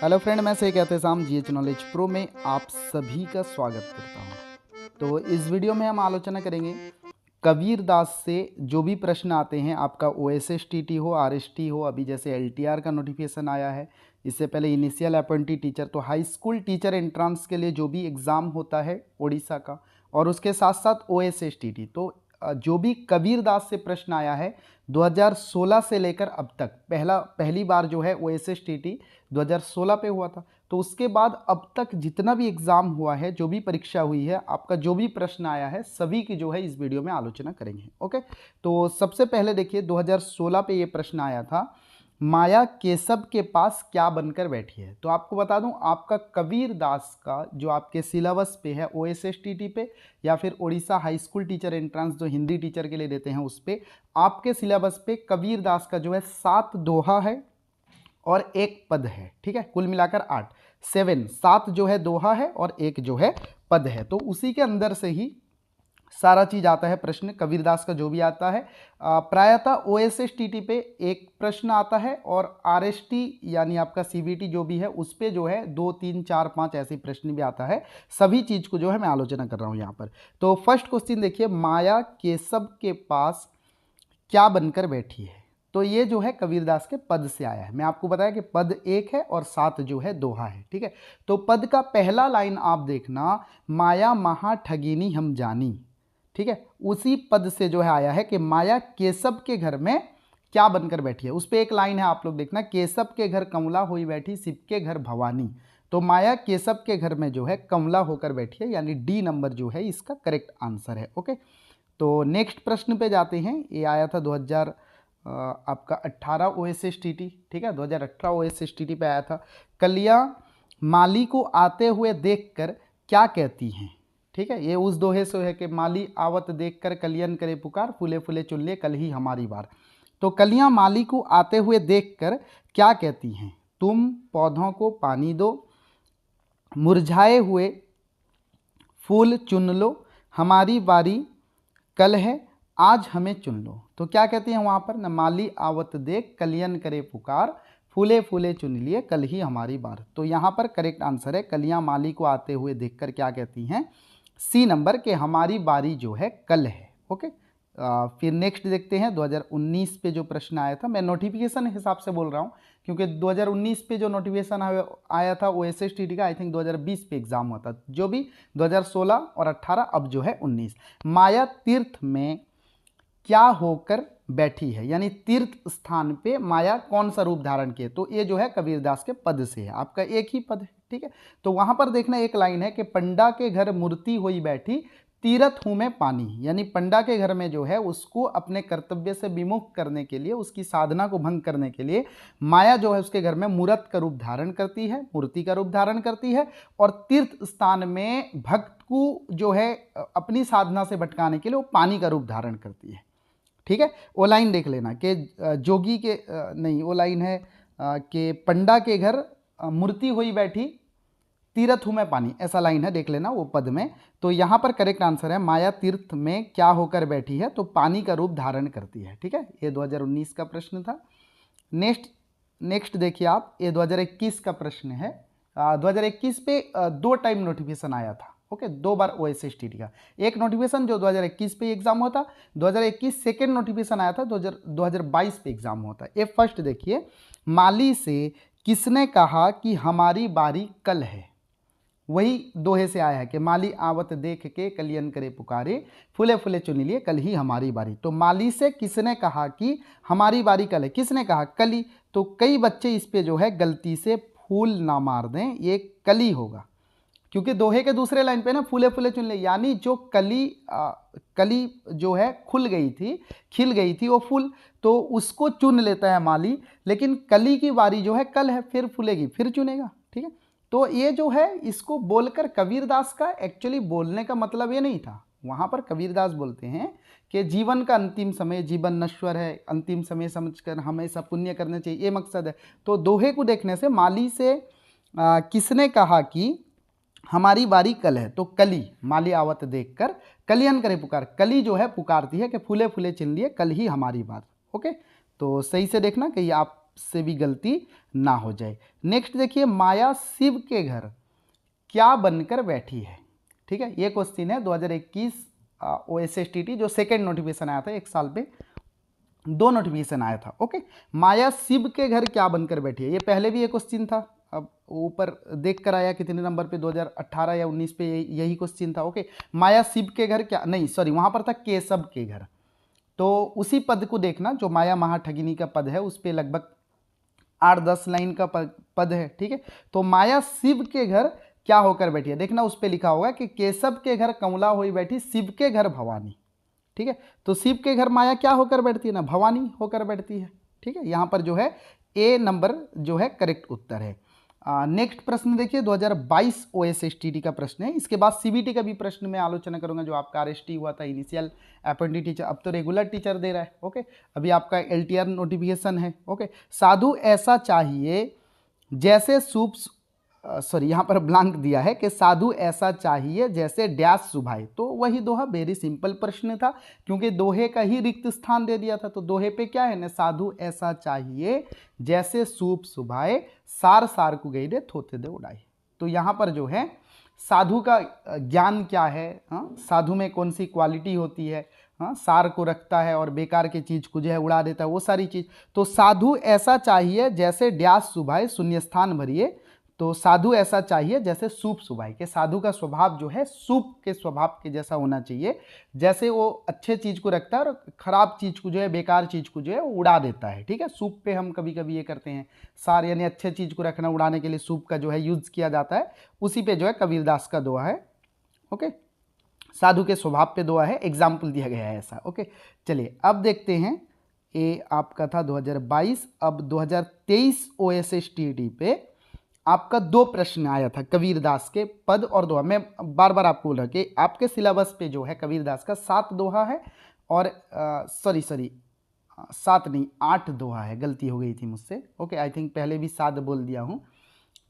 Hello friend, मैं से कहते शाम जीएच नॉलेज प्रो में आप सभी का स्वागत करता हूं। तो इस वीडियो में हम आलोचना करेंगे कबीर दास से जो भी प्रश्न आते हैं। आपका ओएसएसटीटी हो, आरएसटी हो, अभी जैसे एलटीआर का नोटिफिकेशन आया है, इससे पहले इनिशियल अपॉइंटी टीचर, तो हाई स्कूल टीचर एंट्रांस के लिए जो भी एग्ज़ाम होता है ओडिशा का, और उसके साथ साथ ओएसएसटीटी, तो जो भी कबीर दास से प्रश्न आया है 2016 से लेकर अब तक, पहली बार जो है ओएसएसटीटी 2016 पे हुआ था, तो उसके बाद अब तक जितना भी एग्ज़ाम हुआ है, जो भी परीक्षा हुई है, आपका जो भी प्रश्न आया है, सभी की जो है इस वीडियो में आलोचना करेंगे। ओके, तो सबसे पहले देखिए 2016 पे ये प्रश्न आया था, माया केशव के पास क्या बनकर बैठी है। तो आपको बता दूं, आपका कबीर दास का जो आपके सिलेबस पे है ओएसएसटीटी पे या फिर Odisha high school teacher entrance जो हिंदी टीचर के लिए देते हैं, उस पे आपके सिलेबस पे कबीर दास का जो है 7 दोहा है और 1 पद है। ठीक है, कुल मिलाकर 8, 7 जो है दोहा है और 1 जो है पद है। तो उसी के अंदर से ही सारा चीज आता है। प्रश्न कबीरदास का जो भी आता है, प्रायतः ओएसएसटीटी पे एक प्रश्न आता है और आरएसटी यानी आपका सीबीटी जो भी है उस पे जो है 2, 3, 4, 5 ऐसे प्रश्न भी आता है। सभी चीज को जो है मैं आलोचना कर रहा हूं यहाँ पर। तो फर्स्ट क्वेश्चन देखिए, माया केशव के पास क्या बनकर बैठी है। तो ये जो है कबीरदास के पद से आया है। मैं आपको बताया कि पद 1 है और 7 जो है दोहा है। ठीक है, तो पद का पहला लाइन आप देखना, माया महा ठगिनी हम जानी। ठीक है, उसी पद से जो है आया है कि माया केशव के घर में क्या बनकर बैठी है। उस पर एक लाइन है, आप लोग देखना, केशव के घर कमला हुई बैठी, शिव के घर भवानी। तो माया केशव के घर में जो है कमला होकर बैठी है, यानी डी नंबर जो है इसका करेक्ट आंसर है। ओके, तो नेक्स्ट प्रश्न पे जाते हैं। ये आया था 2000 आपका 18 ओएसएसटीटी। ठीक है, 2018 ओएसएसटीटी पे आया था। कलियां माली को आते हुए देखकर क्या कहती हैं। ठीक है, ये उस दोहे से है कि माली आवत देखकर कलियन करे पुकार, फूले फूले चुन लिए कल ही हमारी बार। तो कलियां माली को आते हुए देखकर क्या कहती हैं, तुम पौधों को पानी दो, मुरझाए हुए फूल चुन लो, हमारी बारी कल है आज हमें चुन लो। तो क्या कहती हैं वहाँ पर, न माली आवत देख कलियन करे पुकार, फूले फूले चुन लिए कल ही हमारी बार। तो यहाँ पर करेक्ट आंसर है, कलियाँ माली को आते हुए देखकर क्या कहती हैं, सी नंबर के हमारी बारी जो है कल है। ओके, फिर नेक्स्ट देखते हैं 2019 पे जो प्रश्न आया था। मैं नोटिफिकेशन हिसाब से बोल रहा हूँ क्योंकि 2019 पे जो नोटिफिकेशन आया था ओएसएसटीटी का, आई थिंक 2020 पे एग्जाम हुआ था। जो भी 2016 और 18, अब जो है 19। माया तीर्थ में क्या होकर बैठी है, यानी तीर्थ स्थान पे माया कौन सा रूप धारण किए। तो ये जो है कबीरदास के पद से है, आपका एक ही पद है। ठीक है, तो वहां पर देखना एक लाइन है कि पंडा के घर मूर्ति हुई बैठी, तीरथ हूं मैं पानी। यानी पंडा के घर में जो है उसको अपने कर्तव्य से विमुख करने के लिए, उसकी साधना को भंग करने के लिए माया जो है उसके घर में मूर्त का रूप धारण करती है, मूर्ति का रूप धारण करती है, और तीर्थ स्थान में भक्त को जो है अपनी साधना से भटकाने के लिए वो पानी का रूप धारण करती है। ठीक है, वो लाइन देख लेना कि जोगी के नहीं, वो लाइन है कि पंडा के घर मूर्ति हुई बैठी, तीर्थ हूं मैं पानी, ऐसा लाइन है, देख लेना वो पद में। तो यहां पर करेक्ट आंसर है, माया तीर्थ में क्या होकर बैठी है, तो पानी का रूप धारण करती है। ठीक है, ये 2019 का प्रश्न था। नेक्स्ट देखिए आप, ये 2021 का प्रश्न है। 2021 पे 2 टाइम नोटिफिकेशन आया था। ओके, 2 बार ओएसएसटीटी का। एक नोटिफिकेशन जो 2021 पे एग्जाम होता, 2021 सेकेंड नोटिफिकेशन आया था, 2022 पे एग्जाम होता। ये फर्स्ट देखिए, माली से किसने कहा कि हमारी बारी कल है। वही दोहे से आया है कि माली आवत देख के कलियन करे पुकारे, फूले फूले चुन लिए कल ही हमारी बारी। तो माली से किसने कहा कि हमारी बारी कल है, किसने कहा, कली। तो कई बच्चे इस पे जो है गलती से फूल ना मार दें, ये कली होगा, क्योंकि दोहे के दूसरे लाइन पे ना फूले फूले चुन ले, यानी जो कली जो है खुल गई थी, खिल गई थी वो फूल, तो उसको चुन लेता है माली, लेकिन कली की बारी जो है कल है, फिर फूलेगी फिर चुनेगा। ठीक है, तो ये जो है इसको बोलकर कबीरदास का एक्चुअली बोलने का मतलब ये नहीं था। वहां पर कबीरदास बोलते हैं कि जीवन का अंतिम समय, जीवन नश्वर है, अंतिम समय समझकर हमेशा पुण्य करना चाहिए, ये मकसद है। तो दोहे को देखने से माली से किसने कहा कि हमारी बारी कल है, तो कली, माली आवत देखकर कलियन करे पुकार, कली जो है पुकारती है कि फूले फूले चिन लिए कल ही हमारी बात। ओके, तो सही से देखना कि आप से भी गलती ना हो जाए। नेक्स्ट देखिए, माया शिव के घर क्या बनकर बैठी है। ठीक है, ये क्वेश्चन है 2021 OSSTT जो सेकेंड नोटिफिकेशन आया था, एक साल पे 2 नोटिफिकेशन आया था। ओके, माया शिव के घर क्या बनकर बैठी है, ये पहले भी ये क्वेश्चन था। अब ऊपर देख कर आया कितने नंबर पे, 2018 या 19 पे यही क्वेश्चन था। ओके, माया शिव के घर क्या, नहीं सॉरी, वहां पर था केशव के घर। तो उसी पद को देखना जो माया महाठगिनी का पद है, उस पर लगभग 8-10 लाइन का पद है। ठीक है, तो माया शिव के घर क्या होकर बैठी है, देखना उस पर लिखा होगा कि केशव के घर कमला हुई बैठी, शिव के घर भवानी। ठीक है, तो शिव के घर माया क्या होकर बैठती है ना, भवानी होकर बैठती है। ठीक है, यहाँ पर जो है ए नंबर जो है करेक्ट उत्तर है। नेक्स्ट प्रश्न देखिए, 2022 OSSTT का प्रश्न है। इसके बाद CBT का भी प्रश्न मैं आलोचना करूंगा, जो आपका RST हुआ था, इनिशियल अपॉइंटेड टीचर, अब तो रेगुलर टीचर दे रहा है। ओके, अभी आपका LTR नोटिफिकेशन है। ओके, साधु ऐसा चाहिए जैसे सूप, सॉरी यहाँ पर ब्लैंक दिया है कि साधु ऐसा चाहिए जैसे डैश सुभाए, तो वही दोहा, वेरी सिंपल प्रश्न था, क्योंकि दोहे का ही रिक्त स्थान दे दिया था। तो दोहे पे क्या है ना, साधु ऐसा चाहिए जैसे सूप सुभाए, सार सार को गई रे थोते दे उड़ाई। तो यहाँ पर जो है साधु का ज्ञान क्या है, हाँ, साधु में कौन सी क्वालिटी होती है, हाँ, सार को रखता है और बेकार की चीज को जो है उड़ा देता है, वो सारी चीज। तो साधु ऐसा चाहिए जैसे डैश सुभाए, शून्य स्थान भरिए। तो साधु ऐसा चाहिए जैसे सूप सुभाए, के साधु का स्वभाव जो है सूप के स्वभाव के जैसा होना चाहिए, जैसे वो अच्छे चीज को रखता है और खराब चीज को जो है, बेकार चीज को जो है वो उड़ा देता है। ठीक है, सूप पे हम कभी कभी ये करते हैं, सार यानी अच्छे चीज को रखना, उड़ाने के लिए सूप का जो है यूज किया जाता है, उसी पे जो है कबीरदास का दोहा है। ओके, साधु के स्वभाव पे दोहा है, एग्जाम्पल दिया गया है ऐसा। ओके, चलिए अब देखते हैं, ये आपका था 2022। अब 2023 OSSTT पे आपका 2 प्रश्न आया था कबीरदास के पद और दोहा। मैं बार बार आपको बोल रहा हूँ कि आपके सिलेबस पे जो है कबीरदास का 7 दोहा है, और सॉरी 7 नहीं 8 दोहा है, गलती हो गई थी मुझसे। ओके, आई थिंक पहले भी 7 बोल दिया हूँ।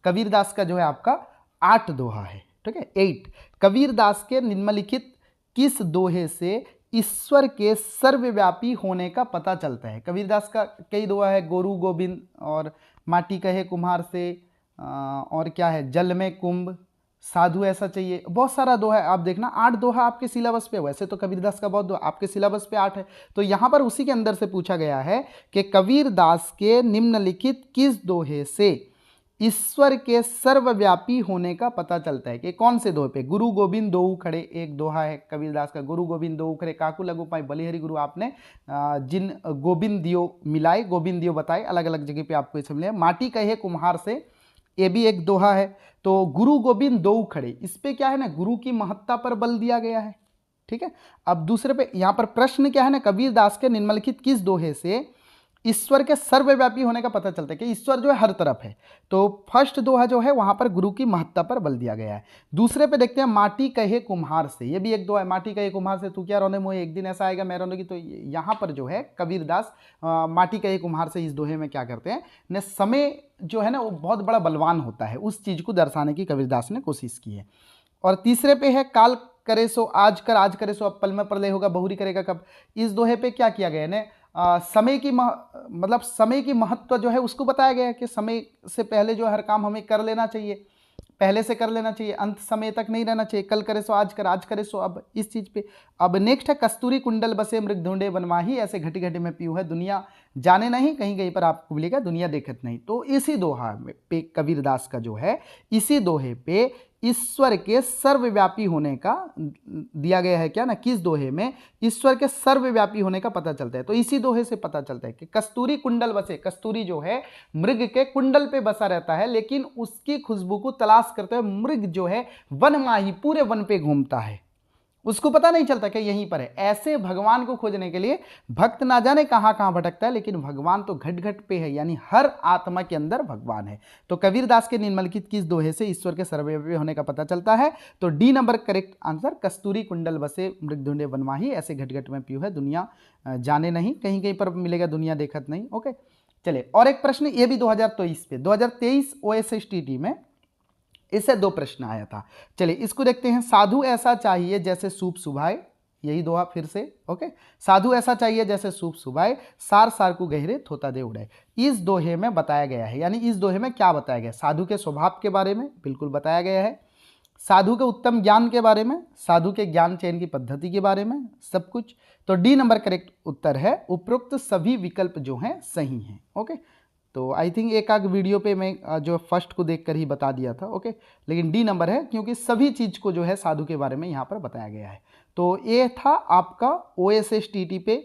कबीरदास का जो है आपका 8 दोहा है। ठीक है, 8। कबीरदास के निम्नलिखित किस दोहे से ईश्वर के सर्वव्यापी होने का पता चलता है। कबीरदास का कई दोहा है, गुरु गोविंद और माटी कहे कुम्हार से, और क्या है, जल में कुंभ, साधु ऐसा चाहिए, बहुत सारा दोहा है। आप देखना 8 दोहा आपके सिलेबस पे, वैसे तो कबीरदास का बहुत दोहा आपके सिलेबस पे 8 है, तो यहाँ पर उसी के अंदर से पूछा गया है कि कबीरदास के निम्नलिखित किस दोहे से ईश्वर के सर्वव्यापी होने का पता चलता है, कि कौन से दोहे पे। गुरु गोविंद दोऊ खड़े एक दोहा है कबीरदास का, गुरु गोविंद दोऊ खड़े काकू लगू पाए बलिहरि गुरु आपने जिन गोविंद दियो मिलाए, गोविंद दियो बताए, अलग अलग जगह पे आपको ये मिले। माटी कहे कुम्हार से, ये भी एक दोहा है। तो गुरु गोविंद दोऊ खड़े, इस पे क्या है ना, गुरु की महत्ता पर बल दिया गया है। ठीक है, अब दूसरे पे यहाँ पर प्रश्न क्या है ना, कबीरदास के निम्नलिखित किस दोहे से ईश्वर के सर्वव्यापी होने का पता चलता है, कि ईश्वर जो है हर तरफ है। तो फर्स्ट दोहा जो है वहां पर गुरु की महत्ता पर बल दिया गया है। दूसरे पे देखते हैं, माटी कहे कुम्हार से, ये भी एक दोहा है, माटी कहे कुम्हार से तू क्या रोने मोहे, एक दिन ऐसा आएगा मैं रोने की। तो यहाँ पर जो है कबीरदास माटी कहे कुम्हार से इस दोहे में क्या करते हैं ने, समय जो है ना वो बहुत बड़ा बलवान होता है, उस चीज को दर्शाने की कबीरदास ने कोशिश की है। और तीसरे पे है, काल करे सो आज कर, आज करे सो अब पल में प्रलय होगा, बहुरी करेगा कब। इस दोहे पे क्या किया गया है, समय की मतलब समय की महत्व जो है उसको बताया गया है, कि समय से पहले जो हर काम हमें कर लेना चाहिए, पहले से कर लेना चाहिए, अंत समय तक नहीं रहना चाहिए, कल करे सो आज कर, आज करे सो अब, इस चीज पे। अब नेक्स्ट है, कस्तूरी कुंडल बसे मृग ढूंढे बनवाही, ऐसे घटी घटी में पीऊ है दुनिया जाने नहीं, कहीं कहीं पर आपको मिलेगा दुनिया देखत नहीं। तो इसी दोहा पे कबीरदास का जो है, इसी दोहे पे ईश्वर के सर्वव्यापी होने का दिया गया है, क्या ना, किस दोहे में ईश्वर के सर्वव्यापी होने का पता चलता है। तो इसी दोहे से पता चलता है कि कस्तूरी कुंडल बसे, कस्तूरी जो है मृग के कुंडल पे बसा रहता है, लेकिन उसकी खुशबू को तलाश करते हुए मृग जो है वन माही पूरे वन पे घूमता है, उसको पता नहीं चलता कि यहीं पर है। ऐसे भगवान को खोजने के लिए भक्त ना जाने कहां कहां भटकता है, लेकिन भगवान तो घट घट पे है, यानी हर आत्मा के अंदर भगवान है। तो कबीरदास के निम्नलिखित किस दोहे से ईश्वर के सर्वव्यापी होने का पता चलता है, तो डी नंबर करेक्ट आंसर, कस्तूरी कुंडल बसे मृग ढूंढे बनवाही, ऐसे घट घट में पीऊ है दुनिया जाने नहीं, कहीं कहीं पर मिलेगा दुनिया देखत नहीं। ओके, चलिए और एक प्रश्न, ये भी 2023 पे, 2023 OSSTT में इससे 2 प्रश्न आया था। चलिए इसको देखते हैं, साधु ऐसा चाहिए जैसे सूप सुभाए, यही दोहा फिर से। ओके, साधु ऐसा चाहिए जैसे सूप सुभाए, सार सार को गहरे थोता दे उड़ाए। इस दोहे में बताया गया है, यानी इस दोहे में क्या बताया गया है? साधु के स्वभाव के बारे में बिल्कुल बताया गया है, साधु के उत्तम ज्ञान के बारे में, साधु के ज्ञान चयन की पद्धति के बारे में, सब कुछ। तो डी नंबर करेक्ट उत्तर है। उपरोक्त सभी विकल्प जो हैं सही हैं। ओके, तो आई थिंक एक आध वीडियो पे मैं जो फर्स्ट को देखकर ही बता दिया था। ओके, लेकिन डी नंबर है क्योंकि सभी चीज़ को जो है साधु के बारे में यहाँ पर बताया गया है। तो ये था आपका OSSTT पे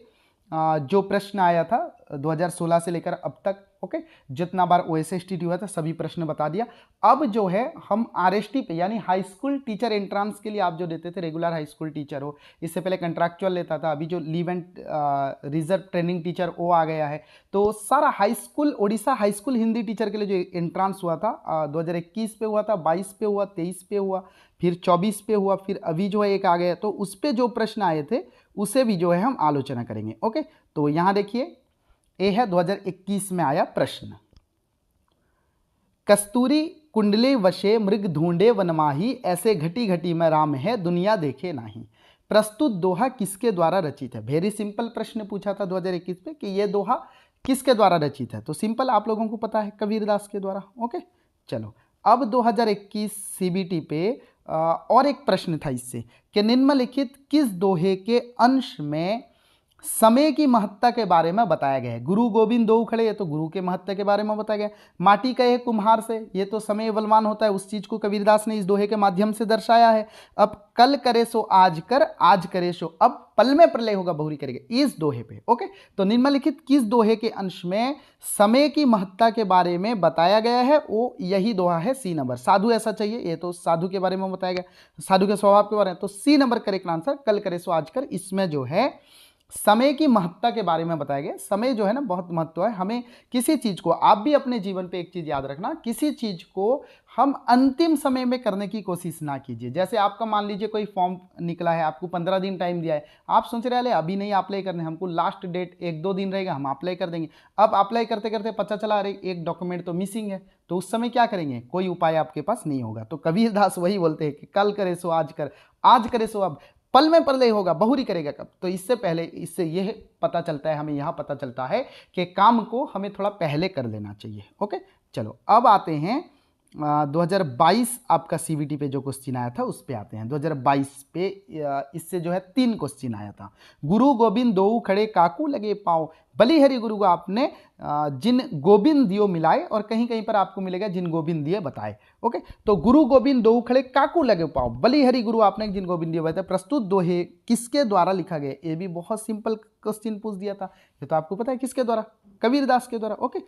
जो प्रश्न आया था 2016 से लेकर अब तक। ओके, जितना बार OSSTT हुआ था सभी प्रश्न बता दिया। अब जो है हम RST पे यानी हाई स्कूल टीचर एंट्रांस के लिए आप जो देते थे, रेगुलर हाई स्कूल टीचर हो, इससे पहले कंट्रैक्चुअल लेता था, अभी जो leave and reserve training teacher वो आ गया है। तो सारा high school, Odisha high school Hindi teacher के लिए जो एंट्रांस हुआ था 2021 पे हुआ था, 22 पे हुआ, 23 पे हुआ, फिर 24 पे हुआ, फिर अभी जो है एक आ गया, तो उस पर जो प्रश्न आए थे उसे भी जो है हम आलोचना करेंगे। ओके, तो यहाँ देखिए ये है 2021 में आया प्रश्न। कस्तूरी कुंडले वशे मृग ढूंढे वनमाही, ऐसे घटी घटी में राम है दुनिया देखे नाही। प्रस्तुत दोहा किसके द्वारा रचित है? वेरी सिंपल प्रश्न पूछा था 2021 पे कि ये दोहा किसके द्वारा रचित है। तो सिंपल आप लोगों को पता है, कबीरदास के द्वारा। ओके, चलो अब 2021 CBT पे और एक प्रश्न था इससे कि निम्नलिखित किस दोहे के अंश में समय की महत्ता के बारे में बताया गया है? गुरु गोविंद दो खड़े, ये तो गुरु के महत्ता के बारे में बताया गया। माटी कहे कुम्हार से, ये तो समय बलवान होता है, उस चीज को कबीरदास ने इस दोहे के माध्यम से दर्शाया है। अब कल करे सो आज कर, आज करे सो अब, पल में प्रलय होगा बहुरी करेगा, इस दोहे पे। ओके, तो निम्नलिखित किस दोहे के अंश में समय की महत्ता के बारे में बताया गया है? वो यही दोहा है, C नंबर। साधु ऐसा चाहिए, ये तो साधु के बारे में बताया गया, साधु के स्वभाव के बारे में, तो C नंबर करेक्ट आंसर, कल करे सो आज कर। इसमें जो है समय की महत्ता के बारे में बताया गया। समय जो है ना बहुत महत्व है। हमें किसी चीज को, आप भी अपने जीवन पे एक चीज याद रखना, किसी चीज को हम अंतिम समय में करने की कोशिश ना कीजिए। जैसे आपका मान लीजिए कोई फॉर्म निकला है, आपको 15 दिन टाइम दिया है, आप सोच रहे हैं अभी नहीं अप्लाई करने, हमको लास्ट डेट 1-2 दिन रहेगा, हम अप्लाई कर देंगे। अब अप्लाई करते करते पता चला अरे एक डॉक्यूमेंट तो मिसिंग है, तो उस समय क्या करेंगे? कोई उपाय आपके पास नहीं होगा। तो कबीरदास वही बोलते हैं कि कल करे सो आज कर, आज करे सो अब, पल में प्रलय होगा बहुरी करेगा कब। तो इससे पहले, इससे यह पता चलता है, हमें यहाँ पता चलता है कि काम को हमें थोड़ा पहले कर लेना चाहिए। ओके, चलो अब आते हैं 2022 आपका CBT पे जो क्वेश्चन आया था उस पे आते हैं। 2022 पे इससे जो है 3 क्वेश्चन आया था। गुरु गोविंद दो खड़े काकू लगे पाओ, बलिहरि गुरु को आपने जिन गोविंद दियो मिलाए, और कहीं कहीं पर आपको मिलेगा जिन गोविंद दिए बताए। ओके, तो गुरु गोविंद दो खड़े काकू लगे पाओ, बलिहरि गुरु आपने जिन गोविंद दिए बताए, प्रस्तुत दोहे किसके द्वारा लिखा गया? ये भी बहुत सिंपल क्वेश्चन पूछ दिया था, ये तो आपको पता है किसके द्वारा, कबीरदास के द्वारा। ओके,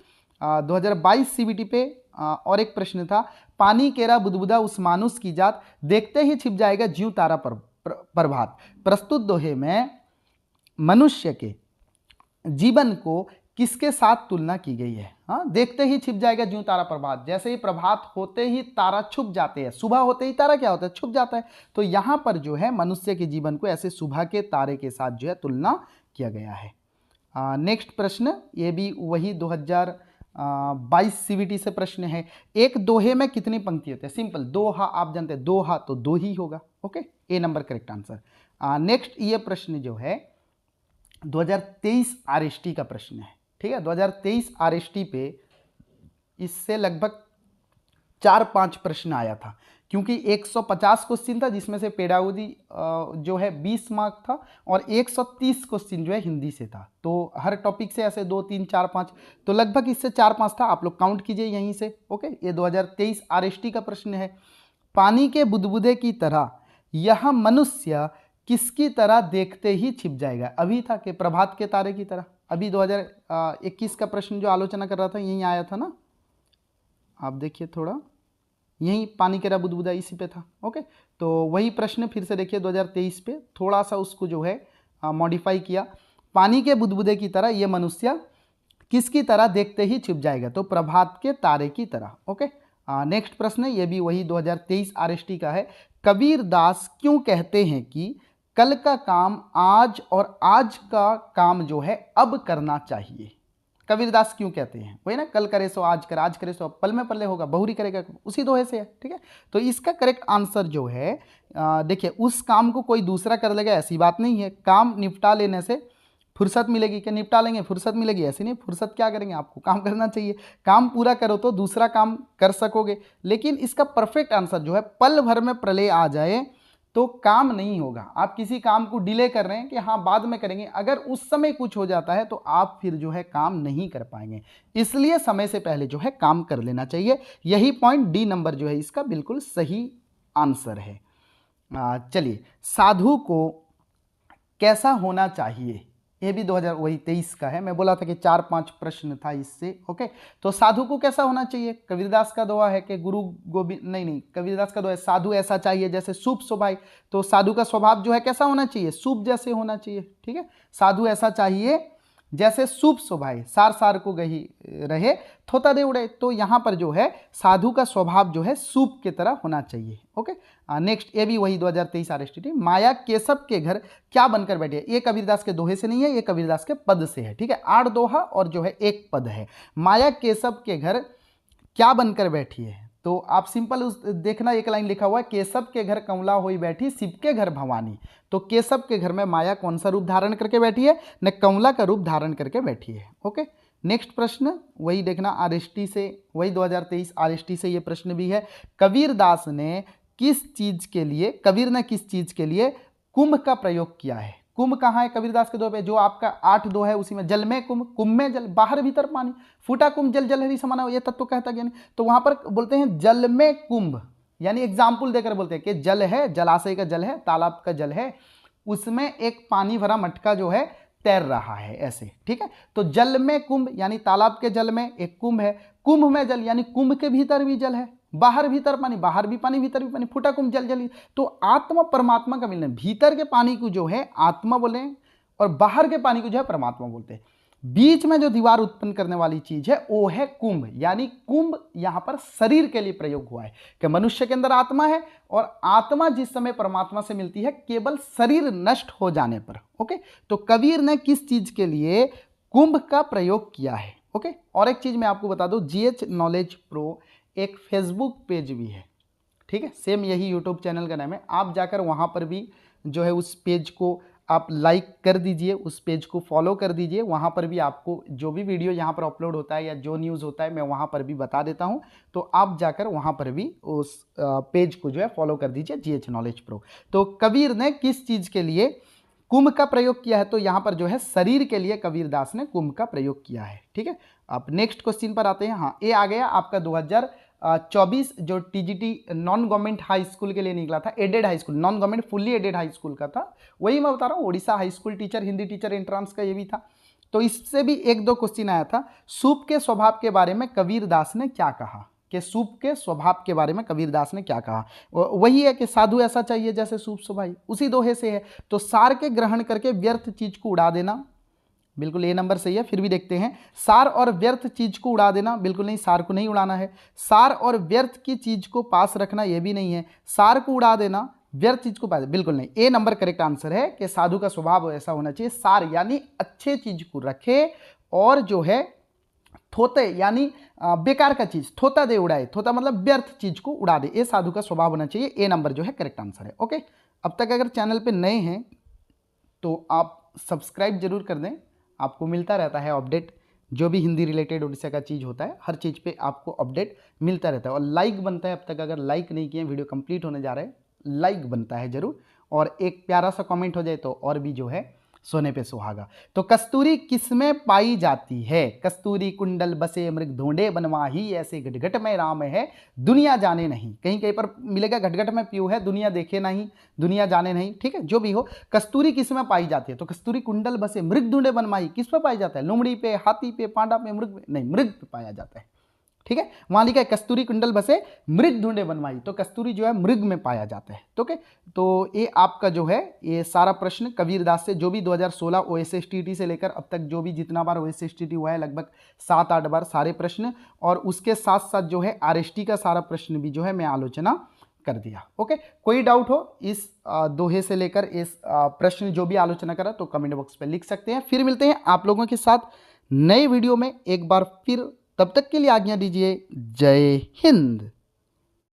2022 CBT पे और एक प्रश्न था, पानी केरा बुदबुदा उस मानुस की जात, देखते ही छिप जाएगा ज्यों तारा प्रभात। प्रस्तुत दोहे में मनुष्य के जीवन को किसके साथ तुलना की गई है? हाँ, देखते ही छिप जाएगा ज्यों तारा प्रभात, जैसे ही प्रभात होते ही तारा छुप जाते हैं, सुबह होते ही तारा क्या होता है? छुप जाता है। तो यहाँ पर जो है मनुष्य के जीवन को ऐसे सुबह के तारे के साथ जो है तुलना किया गया है। नेक्स्ट प्रश्न, ये भी वही 2022 CBT से प्रश्न है। एक दोहे में कितनी पंक्ति होती है? सिंपल, दोहा आप जानते हैं, दोहा तो दो ही होगा। Okay, A number correct answer. Next ये प्रश्न जो है 2023 RST का प्रश्न है। ठीक है, 2023 RST पे इससे लगभग 4-5 प्रश्न आया था, क्योंकि 150 क्वेश्चन था जिसमें से पेडागोजी जो है 20 मार्क था, और 130 क्वेश्चन जो है हिंदी से था। तो हर टॉपिक से ऐसे 2, 3, 4, 5, तो लगभग इससे 4-5 था, आप लोग काउंट कीजिए यहीं से। ओके, ये 2023 RST का प्रश्न है। पानी के बुदबुदे की तरह यह मनुष्य किसकी तरह देखते ही छिप जाएगा? अभी था कि प्रभात के तारे की तरह, अभी 2021 का प्रश्न जो आलोचना कर रहा था यहीं आया था ना, आप देखिए थोड़ा, यहीं पानी केरा बुदबुदा इसी पे था। ओके, तो वही प्रश्न फिर से देखिए 2023 पे, थोड़ा सा उसको जो है मॉडिफाई किया। पानी के बुदबुदे की तरह ये मनुष्य किसकी तरह देखते ही छिप जाएगा? तो प्रभात के तारे की तरह। ओके, नेक्स्ट प्रश्न, ये भी वही 2023 RST का है। कबीरदास क्यों कहते हैं कि कल का काम आज और आज का काम जो है अब करना चाहिए? कबीरदास क्यों कहते हैं, वही ना, कल करे सो आज कर, आज करे सो पल में पल्ले होगा, बहुरी करेगा, उसी दोहे से है। ठीक है, तो इसका करेक्ट आंसर जो है देखिए, उस काम को कोई दूसरा कर लेगा ऐसी बात नहीं है, काम निपटा लेने से फुर्सत मिलेगी, क्या निपटा लेंगे फुर्सत मिलेगी, ऐसी नहीं, फुर्सत क्या करेंगे, आपको काम करना चाहिए, काम पूरा करो तो दूसरा काम कर सकोगे। लेकिन इसका परफेक्ट आंसर जो है, पल भर में प्रलय आ जाए तो काम नहीं होगा। आप किसी काम को डिले कर रहे हैं कि हाँ बाद में करेंगे, अगर उस समय कुछ हो जाता है तो आप फिर जो है काम नहीं कर पाएंगे, इसलिए समय से पहले जो है काम कर लेना चाहिए। यही पॉइंट डी नंबर जो है इसका बिल्कुल सही आंसर है। चलिए, साधु को कैसा होना चाहिए, ये भी 2023 का है, मैं बोला था कि 4-5 प्रश्न था इससे। ओके, तो साधु को कैसा होना चाहिए, कबीरदास का दोहा है कि गुरु गोविंद, नहीं कबीरदास का दोहा है, साधु ऐसा चाहिए जैसे सूप स्वभाव। तो साधु का स्वभाव जो है कैसा होना चाहिए, सूप जैसे होना चाहिए। ठीक है, साधु ऐसा चाहिए जैसे सूप स्वभाव, सार सार को गही रहे, थोता दे उड़े। तो यहाँ पर जो है साधु का स्वभाव जो है सूप की तरह होना चाहिए। ओके, नेक्स्ट, ये भी वही 2023 RSTT, माया केशव के घर क्या बनकर बैठी है। ये कबीरदास के दोहे से नहीं है, ये कबीरदास के पद से है। ठीक है, 8 दोहा और जो है 1 पद है। माया केशव के घर क्या बनकर बैठी है, तो आप सिंपल उस देखना, एक लाइन लिखा हुआ है, केशव के घर कमला होई बैठी, शिव के घर भवानी। तो केशव के घर में माया कौन सा रूप धारण करके बैठी है, न कमला का रूप धारण करके बैठी है। ओके, नेक्स्ट प्रश्न वही देखना, RST से, वही 2023 RST से ये प्रश्न भी है, कबीरदास ने किस चीज के लिए, कबीर ने किस चीज के लिए कुंभ का प्रयोग किया है। कुंभ कहाँ है कबीरदास के दो पे, जो आपका 8 दो है उसी में, जल में कुंभ, कुंभ में जल, बाहर भीतर पानी, फूटा कुंभ जल जलहरी समाना, ये तत्व कहता ज्ञानी। तो वहां पर बोलते हैं जल में कुंभ, यानी एग्जाम्पल देकर बोलते हैं कि जल है, जलाशय का जल है, तालाब का जल है, उसमें एक पानी भरा मटका जो है तैर रहा है ऐसे। ठीक है, तो जल में कुंभ यानी तालाब के जल में एक कुंभ है, कुंभ में जल यानी कुंभ के भीतर भी जल है, बाहर भीतर पानी, बाहर भी पानी भीतर भी पानी, फूटा कुंभ जल जल। तो आत्मा परमात्मा का मिलना, भीतर के पानी को जो है आत्मा बोले और बाहर के पानी को जो है परमात्मा बोलते हैं। बीच में जो दीवार उत्पन्न करने वाली चीज है वो है कुंभ, यानी कुंभ यहां पर शरीर के लिए प्रयोग हुआ है कि मनुष्य के अंदर आत्मा है और आत्मा जिस समय परमात्मा से मिलती है केवल शरीर नष्ट हो जाने पर। ओके, तो कबीर ने किस चीज के लिए कुंभ का प्रयोग किया है। ओके, और एक चीज मैं आपको बता दूं, GH नॉलेज प्रो एक फेसबुक पेज भी है। ठीक है, सेम यही यूट्यूब चैनल का नाम है, आप जाकर वहाँ पर भी जो है उस पेज को आप लाइक कर दीजिए, उस पेज को फॉलो कर दीजिए। वहाँ पर भी आपको जो भी वीडियो यहाँ पर अपलोड होता है या जो न्यूज़ होता है मैं वहाँ पर भी बता देता हूँ, तो आप जाकर वहाँ पर भी उस पेज को जो है फॉलो कर दीजिए, GH नॉलेज प्रो। तो कबीर ने किस चीज़ के लिए कुंभ का प्रयोग किया है, तो यहाँ पर जो है शरीर के लिए कबीरदास ने कुंभ का प्रयोग किया है। ठीक है, अब नेक्स्ट क्वेश्चन पर आते हैं। हाँ, ये आ गया आपका 2024 जो TGT non government high school के लिए निकला था, aided high school, non government fully aided high school का था, वही मैं बता रहा हूँ, Orissa high school teacher, Hindi teacher entrance का ये भी था। तो इससे भी 1-2 क्वेश्चन आया था। सूप के स्वभाव के बारे में कबीरदास ने क्या कहा, कि सूप के स्वभाव के बारे में कबीरदास ने क्या कहा, वही है कि साधु ऐसा चाहिए जैसे सूप स्वभाव, उसी दोहे से है। तो सार के ग्रहण करके व्यर्थ चीज को उड़ा देना, बिल्कुल ए नंबर सही है। फिर भी देखते हैं, सार और व्यर्थ चीज को उड़ा देना, बिल्कुल नहीं, सार को नहीं उड़ाना है। सार और व्यर्थ की चीज को पास रखना, यह भी नहीं है। सार को उड़ा देना, व्यर्थ चीज को पास, बिल्कुल नहीं। ए नंबर करेक्ट आंसर है कि साधु का स्वभाव ऐसा होना चाहिए, सार यानी अच्छे चीज को रखे और जो है थोते यानी बेकार का चीज, थोता दे उड़ाए, थोता मतलब व्यर्थ चीज को उड़ा दे, ये साधु का स्वभाव होना चाहिए। ए नंबर जो है करेक्ट आंसर है। ओके, अब तक अगर चैनल पे नए हैं तो आप सब्सक्राइब जरूर कर दें, आपको मिलता रहता है अपडेट, जो भी हिंदी रिलेटेड उड़ीसा का चीज़ होता है हर चीज़ पे आपको अपडेट मिलता रहता है। और लाइक बनता है, अब तक अगर लाइक नहीं किए, वीडियो कंप्लीट होने जा रहा है, लाइक बनता है जरूर, और एक प्यारा सा कमेंट हो जाए तो और भी जो है सोने पे सुहागा। तो कस्तूरी किसमें पाई जाती है, कस्तूरी कुंडल बसे मृग ढूंढे बनवाही, ऐसे घटघट में राम है दुनिया जाने नहीं। कहीं कहीं पर मिलेगा घटघट में पीयू है, दुनिया देखे नहीं, दुनिया जाने नहीं। ठीक है, जो भी हो, कस्तूरी किसमें पाई जाती है, तो कस्तूरी कुंडल बसे मृग ढूंढे बनवाही किस पे पाया जाता है, लोमड़ी पे, हाथी पे, पांडा पे, मृग पे नहीं, मृग पे पाया जाता है। ठीक है, वहां लिखा है कस्तूरी कुंडल बसे मृग ढूंढे बनवाई, तो कस्तूरी जो है मृग में पाया जाता है। तो तो ये आपका जो है ये सारा प्रश्न कबीरदास से, जो भी 2016 OSSTT से लेकर अब तक जो भी जितना बार OSSTT हुआ है, लगभग 7-8 बार सारे प्रश्न, और उसके साथ साथ जो है RST का सारा प्रश्न भी जो है मैं आलोचना कर दिया। ओके, कोई डाउट हो इस दोहे से लेकर इस प्रश्न जो भी आलोचना करा तो कमेंट बॉक्स पे लिख सकते हैं। फिर मिलते हैं आप लोगों के साथ, नए वीडियो में एक बार फिर। तब तक के लिए आज्ञा दीजिए। जय हिंद।